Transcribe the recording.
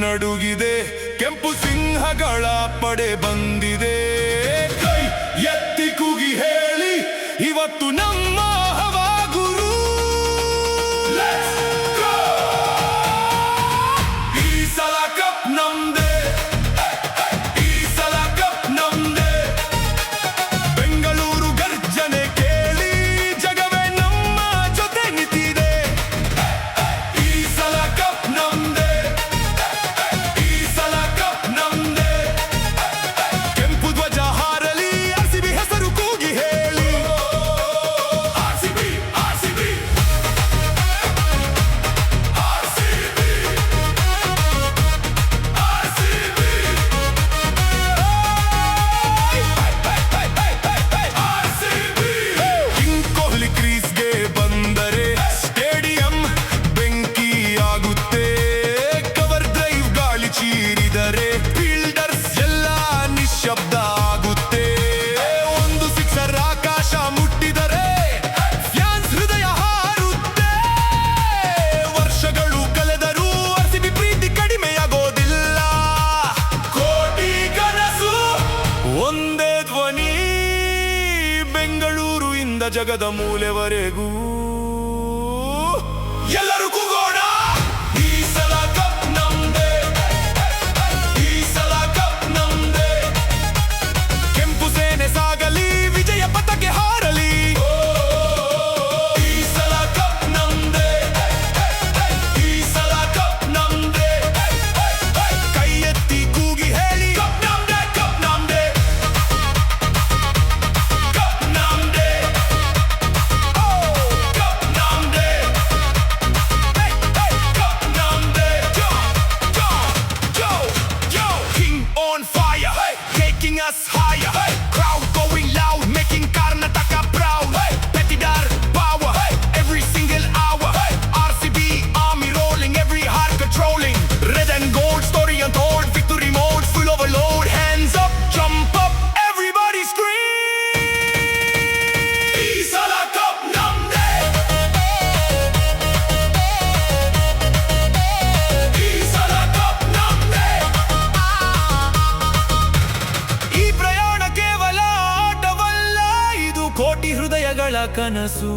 ನಡುಗಿದೆ, ಕೆಂಪು ಸಿಂಹಗಳ ಪಡೆ ಬಂದಿದೆ. ಕೈ ಎತ್ತಿ ಕೂಗಿ ಹೇಳಿ, ಇವತ್ತು ನಮ್ಮ ಹವಾ ಗುರು. ಈ ಸಲ ಕಪ್ ನಮ್ದೆ, ಈ ಸಲ ಕಪ್ ನಮ್ದೆ. ಬೆಂಗಳೂರು ಗರ್ಜನೆ ಕೇಳಿ ಜಗವೇ ನಮ್ಮ ಜೊತೆ ನಿಂತಿದೆ. ಈ ಸಲ ಕಪ್ ನಮ್ದೆ, ಈ ಸಲ ಕಪ್ ನಮ್ದೆ. ಕೆಂಪು ಧ್ವಜ ಹಾರಲಿ, RCB ಹೆಸರು ಕೂಗಿ ಹೇಳಿ. RCB, RCB, RCB, RCB. King Kohli ಕ್ರೀಸ್ಗೆ ಬಂದರೆ ಸ್ಟೇಡಿಯಂ ಬೆಂಕಿಯಾಗುತ್ತೆ. ಕವರ್ ಡ್ರೈವ್ ಗಾಳಿ ಚೀರಿದರೆ ಫೀಲ್ಡರ್ಸ್ ಎಲ್ಲ ನಿಶ್ಶಬ್ದ ಆಗುತ್ತೆ. ಒಂದು ಸಿಕ್ಸರ್ ಆಕಾಶ ಮುಟ್ಟಿದರೆ ಫ್ಯಾನ್ಸ್ ಹೃದಯ ಹಾರುತ್ತೆ. ವರ್ಷಗಳು ಕಳೆದರೂ RCB ಪ್ರೀತಿ ಕಡಿಮೆಯಾಗೋದಿಲ್ಲ. ಕೋಟಿ ಕನಸು, ಒಂದೇ ಧ್ವನಿ, ಬೆಂಗಳೂರು ಇಂದ ಜಗದ ಮೂಲೆವರೆಗೂ ಎಲ್ಲರೂ ಕೂಗೋಣ. ಈ ಸಲ ಕಪ್ ನಮ್ದೆ, ಈ ಸಲ ಕಪ್ ನಮ್ದೆ. ಕೆಂಪು ಸೇನೆ ಸಾಗಲಿ, ವಿಜಯ ಪತಾಕೆ ಹಾರಲಿ. ಈ ಸಲ ಕಪ್ ನಮ್ದೆ, ಈ ಸಲ ಕಪ್ ನಮ್ದೆ. ಕೈ ಎತ್ತಿ ಕೂಗಿ ಹೇಳಿ, ಕಪ್ ನಮ್ದೆ, ಕಪ್ ನಮ್ದೆ, ಕಪ್ ನಮ್ದೆ. ಕಪ್ ನಮ್ದೆ, ಕಪ್ ನಮ್ದೆ. Yo, King on fire, taking us higher. Crowd going loud, making Karnataka proud. Petidar power, every single hour. RCB army rolling, every heart controlling. Red and gold story untold, victory mode, full overload. Hands up, jump up, everybody scream. ಈ ಸಲ cup ನಮ್ದೆ, ಈ ಸಲ cup ನಮ್ದೆ. ಈ ಪ್ರಯಾಣ ಕೇವಲ ಆಟವಲ್ಲ, ಇದು ಕೋಟಿ ಹೃದಯಗಳ ಕನಸು.